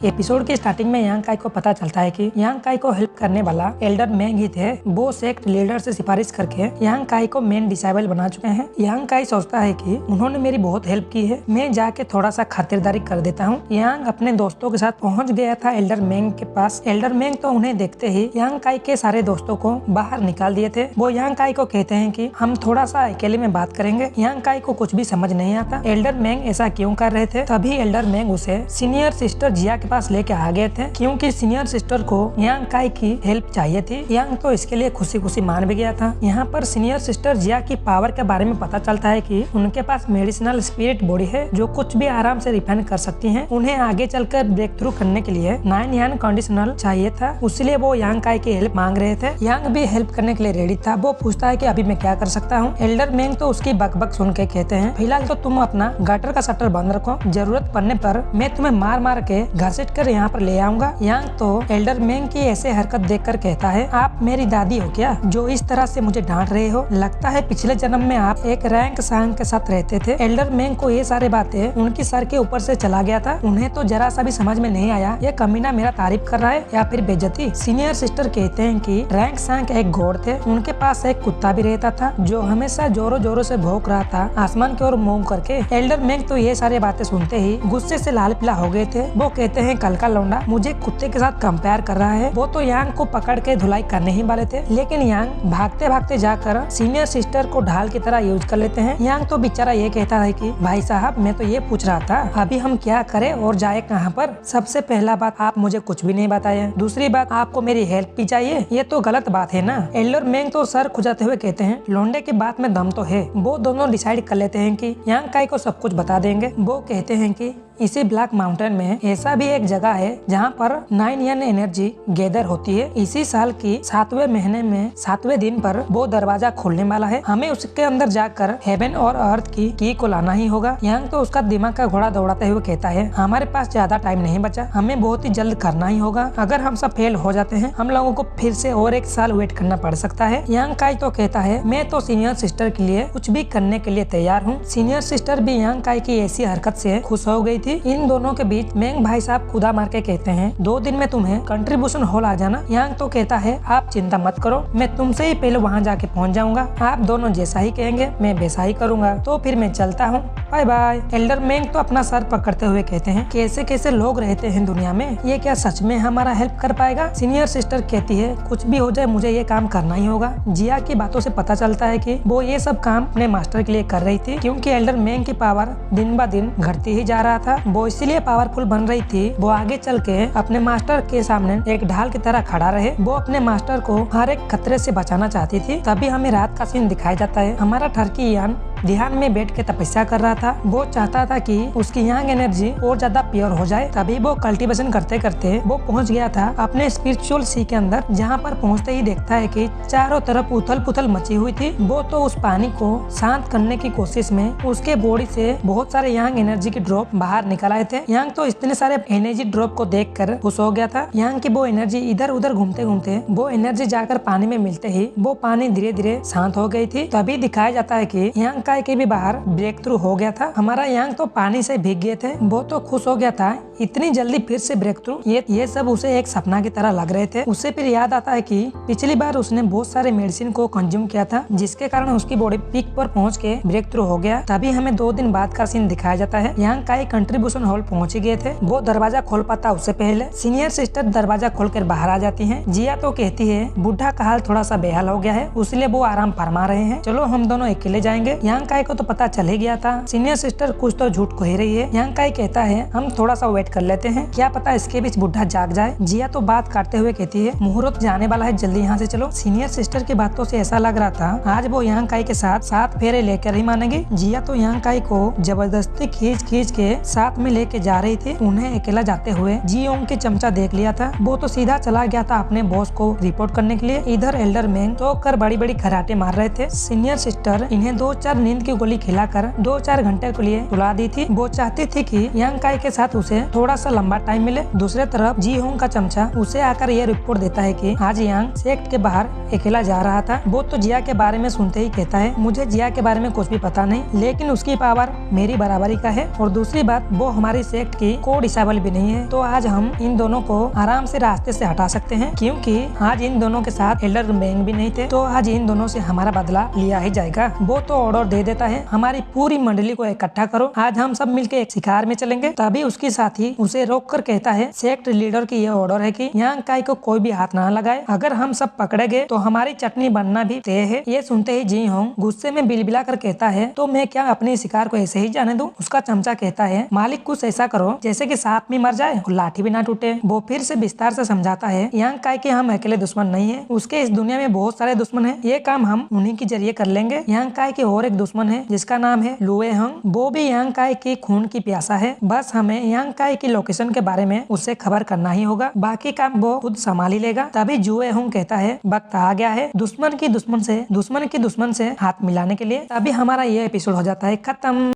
Episode की starting में यांग काई को पता चलता है कि यांग काई को हेल्प करने वाला एल्डर मेंग ही थे। वो सेक्ट लीडर से सिफारिश करके यांग काई को मेन डिसाइबल बना चुके हैं। यांग काई सोचता है कि उन्होंने मेरी बहुत हेल्प की है, मैं जाके थोड़ा सा खातिरदारी कर देता हूँ। यांग अपने दोस्तों के साथ पहुँच गया था एल्डर मेंग के पास। एल्डर मेंग तो उन्हें देखते ही यांग काई के सारे दोस्तों को बाहर निकाल दिए थे। वो यांग काई को कहते हैं कि हम थोड़ा सा अकेले में बात करेंगे। यांग काई को कुछ भी समझ नहीं आता एल्डर मेंग ऐसा क्यों कर रहे थे। तभी एल्डर मेंग उसे सीनियर सिस्टर जिया के पास लेके आ गए थे, क्योंकि सीनियर सिस्टर को यांग काई की हेल्प चाहिए थी। यांग तो इसके लिए खुशी खुशी मान भी गया था। यहाँ पर सीनियर सिस्टर जिया की पावर के बारे में पता चलता है कि उनके पास मेडिसिनल स्पिरिट बॉडी है जो कुछ भी आराम से रिफाइन कर सकती हैं। उन्हें आगे चलकर ब्रेक थ्रू करने के लिए 9 यान कंडीशनल चाहिए था, इसलिए वो यांग काई की हेल्प मांग रहे थे। यांग भी हेल्प करने के लिए रेडी था। वो पूछता है कि अभी मैं क्या कर सकता हूँ। एल्डर मेंग तो उसकी बकबक सुन के कहते हैं फिलहाल तो तुम अपना गटर का शटर बंद रखो, जरूरत पड़ने पर मैं तुम्हें मार मार के घसीट कर यहाँ पर ले आऊंगा। यांग तो एल्डर मेंग की ऐसे हरकत देखकर कहता है आप मेरी दादी हो क्या जो इस तरह से मुझे डांट रहे हो। लगता है पिछले जन्म में आप एक रैंक सांग के साथ रहते थे। एल्डर मेंग को ये सारी बातें उनकी सर के ऊपर से चला गया था। उन्हें तो जरा सा भी समझ में नहीं आया ये कमीना मेरा तारीफ कर रहा है या फिर बेइज्जती। सीनियर सिस्टर कहते हैं कि रैंक सांग एक गॉड थे, उनके पास एक कुत्ता भी रहता था जो हमेशा जोरों जोरों से भौंक रहा था आसमान की ओर मुंह करके। एल्डर मेंग तो ये सारी बातें सुनते ही गुस्से से लाल पीला हो गए थे। वो कहते हैं कल का लौंडा मुझे कुत्ते के साथ कंपेयर कर रहा है। वो तो यांग को पकड़ के धुलाई करने ही वाले थे, लेकिन यांग भागते भागते जाकर सीनियर सिस्टर को ढाल की तरह यूज कर लेते हैं। यांग तो बेचारा ये कहता है कि भाई साहब मैं तो ये पूछ रहा था अभी हम क्या करें और जाए कहाँ पर। सबसे पहला बात आप मुझे कुछ भी नहीं बताया, दूसरी बात आपको मेरी हेल्प भी चाहिए, ये तो गलत बात है ना। एल्डर मेंग तो सर खुजाते हुए कहते हैं लौंडे की बात में दम तो है। वो दोनों डिसाइड कर लेते हैं कि यांग काई को सब कुछ बता देंगे। वो कहते हैं कि इसी ब्लैक माउंटेन में ऐसा भी एक जगह है जहाँ पर 9 यान एनर्जी गैदर होती है। इसी साल की 7वें महीने में 7वें दिन पर वो दरवाजा खोलने वाला है। हमें उसके अंदर जाकर हेवन और अर्थ की को लाना ही होगा। यांग तो उसका दिमाग का घोड़ा दौड़ाते हुए कहता है हमारे पास ज्यादा टाइम नहीं बचा, हमें बहुत ही जल्द करना ही होगा। अगर हम सब फेल हो जाते हैं हम लोगों को फिर से और 1 साल वेट करना पड़ सकता है। यांग काई तो कहता है मैं तो सीनियर सिस्टर के लिए कुछ भी करने के लिए तैयार हूँ। सीनियर सिस्टर भी यांग काई की ऐसी हरकत से खुश हो गई थी। इन दोनों के बीच मेंग भाई साहब खुदा मार के कहते हैं 2 दिन में तुम्हें कंट्रीब्यूशन हॉल आ जाना। यांग तो कहता है आप चिंता मत करो, मैं तुमसे ही पहले वहाँ जाके पहुँच जाऊंगा। आप दोनों जैसा ही कहेंगे मैं वैसा ही करूंगा, तो फिर मैं चलता हूँ, बाय बाय। एल्डर मेंग तो अपना सर पकड़ते हुए कहते हैं कैसे कैसे लोग रहते हैं दुनिया में, ये क्या सच में हमारा हेल्प कर पाएगा। सीनियर सिस्टर कहती है कुछ भी हो जाए मुझे ये काम करना ही होगा। जिया की बातों से पता चलता है कि वो ये सब काम अपने मास्टर के लिए कर रही थी, क्योंकि एल्डर मेंग की पावर दिन ब दिन घटती ही जा रहा था। वो इसलिए पावरफुल बन रही थी। वो आगे चल के अपने मास्टर के सामने एक ढाल की तरह खड़ा रहे। वो अपने मास्टर को हर एक खतरे से बचाना चाहती थी। तभी हमें रात का सीन दिखाया जाता है। हमारा टर्की यान ध्यान में बैठ के तपस्या कर रहा था। वो चाहता था कि उसकी यांग एनर्जी और ज्यादा प्योर हो जाए। तभी वो कल्टीवेशन करते करते वो पहुंच गया था अपने स्पिरिचुअल सी के अंदर, जहां पर पहुंचते ही देखता है कि चारों तरफ उथल पुथल मची हुई थी। वो तो उस पानी को शांत करने की कोशिश में उसके बॉडी से बहुत सारे यांग एनर्जी के ड्रॉप बाहर निकल आए थे। यांग तो इतने सारे एनर्जी ड्रॉप को देख कर खुश हो गया था। यांग की वो एनर्जी इधर उधर घूमते घूमते वो एनर्जी जाकर पानी में मिलते ही वो पानी धीरे धीरे शांत हो गई थी। तभी दिखाया जाता है कि यांग काई के भी बाहर ब्रेक थ्रू हो गया था। हमारा यांग तो पानी से भीग गए थे। वो तो खुश हो गया था इतनी जल्दी फिर से ब्रेक थ्रू। ये सब उसे एक सपना की तरह लग रहे थे। उसे फिर याद आता है कि पिछली बार उसने बहुत सारे मेडिसिन को कंज्यूम किया था, जिसके कारण उसकी बॉडी पीक पर पहुंच के ब्रेक थ्रू हो गया। तभी हमें 2 दिन बाद का सीन दिखाया जाता है। यांग काई कंट्रीब्यूशन हॉल पहुंच गए थे। वो दरवाजा खोल पाता उससे पहले सीनियर सिस्टर दरवाजा खोलकर बाहर आ जाती हैं। जिया तो कहती है बुढ़ा का हाल थोड़ा सा बेहाल हो गया है, इसलिए वो आराम फरमा रहे हैं, चलो हम दोनों अकेले जाएंगे। यांग काई को तो पता चल ही गया था सीनियर सिस्टर कुछ तो झूठ कह रही है। यांग काई कहता है हम थोड़ा सा वेट कर लेते हैं, क्या पता इसके बीच बुढ़ा जाग जाए। जिया तो बात काटते हुए कहती है मुहूर्त जाने वाला है, जल्दी यहाँ से चलो। सीनियर सिस्टर की बातों से ऐसा लग रहा था आज वो यांग काई के साथ 7 फेरे लेकर ही मानेगी। जिया तो यांग काई को जबरदस्ती खींच खींच के साथ में लेके जा रही थी। उन्हें अकेला जाते हुए जियोंग के चमचा देख लिया था। वो तो सीधा चला गया था अपने बॉस को रिपोर्ट करने के लिए। इधर एल्डर मेंग तो कर बड़ी बड़ी खराटे मार रहे थे। सीनियर सिस्टर इन्हें 2-4 नींद की गोली खिलाकर 2-4 घंटे के लिए रुला दी थी। वो चाहती थी कि यांग काई के साथ उसे थोड़ा सा लंबा टाइम मिले। दूसरे तरफ जी होंग का चमचा उसे आकर यह रिपोर्ट देता है कि आज यांग सेक्ट के बाहर अकेला जा रहा था। वो तो जिया के बारे में सुनते ही कहता है मुझे जिया के बारे में कुछ भी पता नहीं, लेकिन उसकी पावर मेरी बराबरी का है। और दूसरी बात वो हमारी सेक्ट की को डिसेबल भी नहीं है, तो आज हम इन दोनों को आराम से रास्ते से हटा सकते हैं, क्योंकि आज इन दोनों के साथ एल्डर मेंग भी नहीं थे, तो आज इन दोनों से हमारा बदला लिया ही जाएगा। वो तो ऑर्डर दे देता है हमारी पूरी मंडली को इकट्ठा करो, आज हम सब मिलकर एक शिकार में चलेंगे। तभी उसकी साथी उसे रोक कर कहता है सेक्ट लीडर की यह ऑर्डर है कि यांग काई को कोई भी हाथ ना लगाए, अगर हम सब पकड़े गए तो हमारी चटनी बनना भी तय है। ये सुनते ही जी होंग गुस्से में बिलबिला कर कहता है तो मैं क्या अपने शिकार को ऐसे ही जाने दूं? उसका चमचा कहता है मालिक कुछ ऐसा करो जैसे कि सांप भी मर जाए और लाठी भी ना टूटे। वो फिर से विस्तार से समझाता है यांग काई के हम अकेले दुश्मन नहीं है, उसके इस दुनिया में बहुत सारे दुश्मन है, ये काम हम उन्हीं के जरिए कर लेंगे। यांग काई के और एक दुश्मन है जिसका नाम है लुए हंग, वो भी यांग काई की खून की प्यासा है, बस हमें यांग काई की लोकेशन के बारे में उससे खबर करना ही होगा, बाकी काम वो खुद संभाल ही लेगा। तभी जुए हंग कहता है वक्त आ गया है दुश्मन की दुश्मन से हाथ मिलाने के लिए। तभी हमारा ये एपिसोड हो जाता है खत्म।